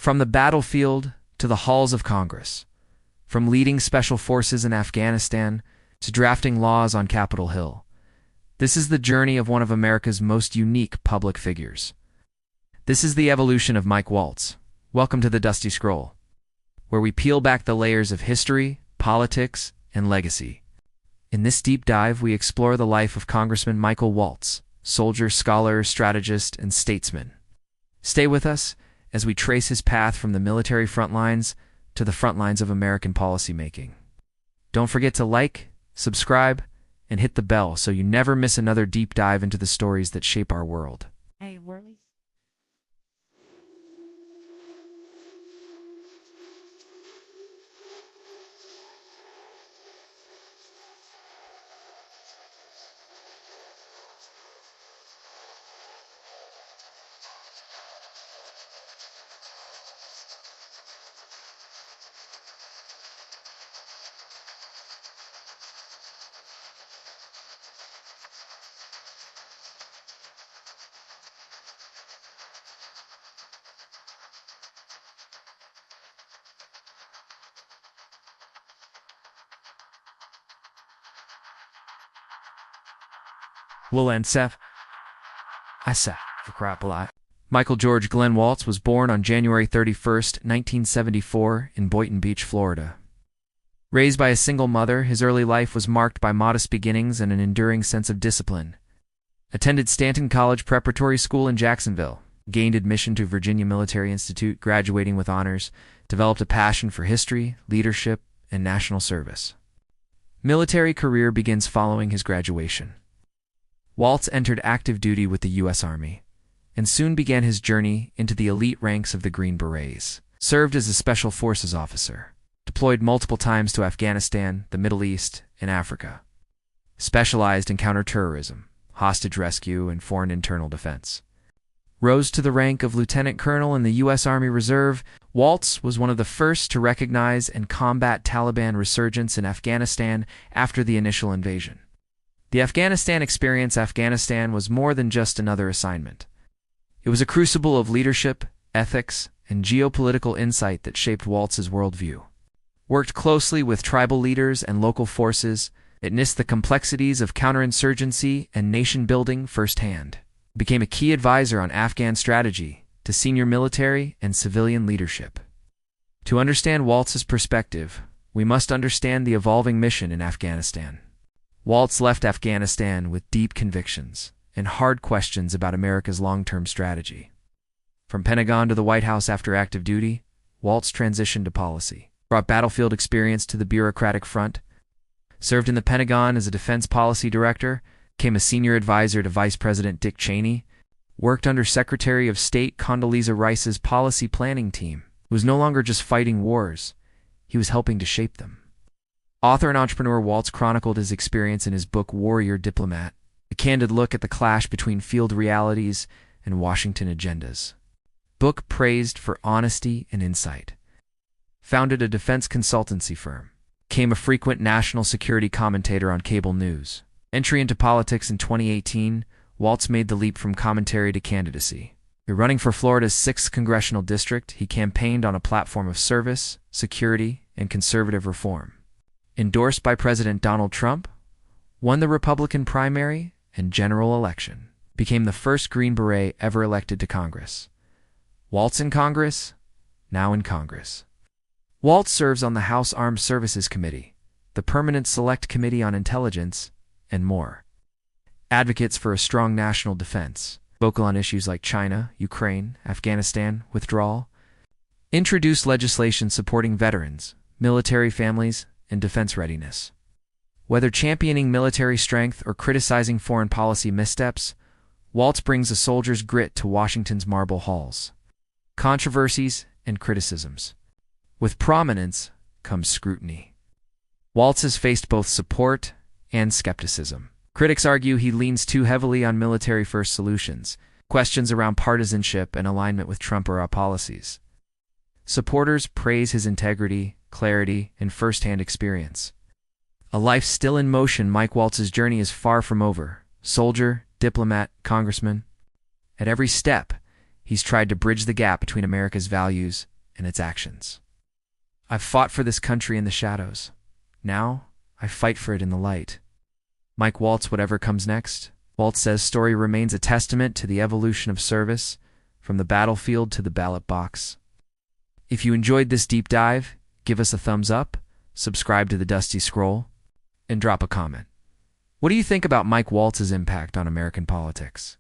From the battlefield to the halls of Congress, from leading special forces in Afghanistan to drafting laws on Capitol Hill, this is the journey of one of America's most unique public figures. This is the evolution of Mike Waltz. Welcome to the Dusty Scroll, where we peel back the layers of history, politics, and legacy. In this deep dive, we explore the life of Congressman Michael Waltz, soldier, scholar, strategist, and statesman. Stay with us as we trace his path from the military front lines to the front lines of American policymaking. Don't forget to like, subscribe, and hit the bell so you never miss another deep dive into the stories that shape our world. Hey, Warley. Michael George Glenn Waltz was born on January 31, 1974, in Boynton Beach, Florida. Raised by a single mother, his early life was marked by modest beginnings and an enduring sense of discipline. Attended Stanton College Preparatory School in Jacksonville, gained admission to Virginia Military Institute, graduating with honors, developed a passion for history, leadership, and national service. Military career begins following his graduation. Waltz entered active duty with the U.S. Army, and soon began his journey into the elite ranks of the Green Berets. Served as a Special Forces officer, deployed multiple times to Afghanistan, the Middle East, and Africa. Specialized in counterterrorism, hostage rescue, and foreign internal defense. Rose to the rank of Lieutenant Colonel in the U.S. Army Reserve, Waltz was one of the first to recognize and combat Taliban resurgence in Afghanistan after the initial invasion. The Afghanistan experience was more than just another assignment. It was a crucible of leadership, ethics, and geopolitical insight that shaped Waltz's worldview. Worked closely with tribal leaders and local forces, witnessed the complexities of counterinsurgency and nation-building firsthand. Became a key advisor on Afghan strategy to senior military and civilian leadership. To understand Waltz's perspective, we must understand the evolving mission in Afghanistan. Waltz left Afghanistan with deep convictions and hard questions about America's long-term strategy. From Pentagon to the White House after active duty, Waltz transitioned to policy, brought battlefield experience to the bureaucratic front, served in the Pentagon as a defense policy director, became a senior advisor to Vice President Dick Cheney, worked under Secretary of State Condoleezza Rice's policy planning team. He was no longer just fighting wars, he was helping to shape them. Author and entrepreneur Waltz chronicled his experience in his book Warrior Diplomat, a candid look at the clash between field realities and Washington agendas. Book praised for honesty and insight. Founded a defense consultancy firm. Became a frequent national security commentator on cable news. Entry into politics in 2018, Waltz made the leap from commentary to candidacy. Running for Florida's 6th congressional district, he campaigned on a platform of service, security, and conservative reform. Endorsed by President Donald Trump, won the Republican primary and general election, became the first Green Beret ever elected to Congress. Waltz in Congress, now in Congress. Waltz serves on the House Armed Services Committee, the Permanent Select Committee on Intelligence, and more. Advocates for a strong national defense, vocal on issues like China, Ukraine, Afghanistan, withdrawal. Introduced legislation supporting veterans, military families, and defense readiness. Whether championing military strength or criticizing foreign policy missteps, Waltz brings a soldier's grit to Washington's marble halls. Controversies and criticisms. With prominence comes scrutiny. Waltz has faced both support and skepticism. Critics argue he leans too heavily on military-first solutions, questions around partisanship and alignment with Trump-era policies. Supporters praise his integrity, clarity, and first-hand experience. A life still in motion, Mike Waltz's journey is far from over. Soldier, diplomat, congressman. At every step, he's tried to bridge the gap between America's values and its actions. I've fought for this country in the shadows. Now, I fight for it in the light. Mike Waltz, whatever comes next. Waltz says story remains a testament to the evolution of service, from the battlefield to the ballot box. If you enjoyed this deep dive, give us a thumbs up, subscribe to the Dusty Scroll, and drop a comment. What do you think about Mike Waltz's impact on American politics?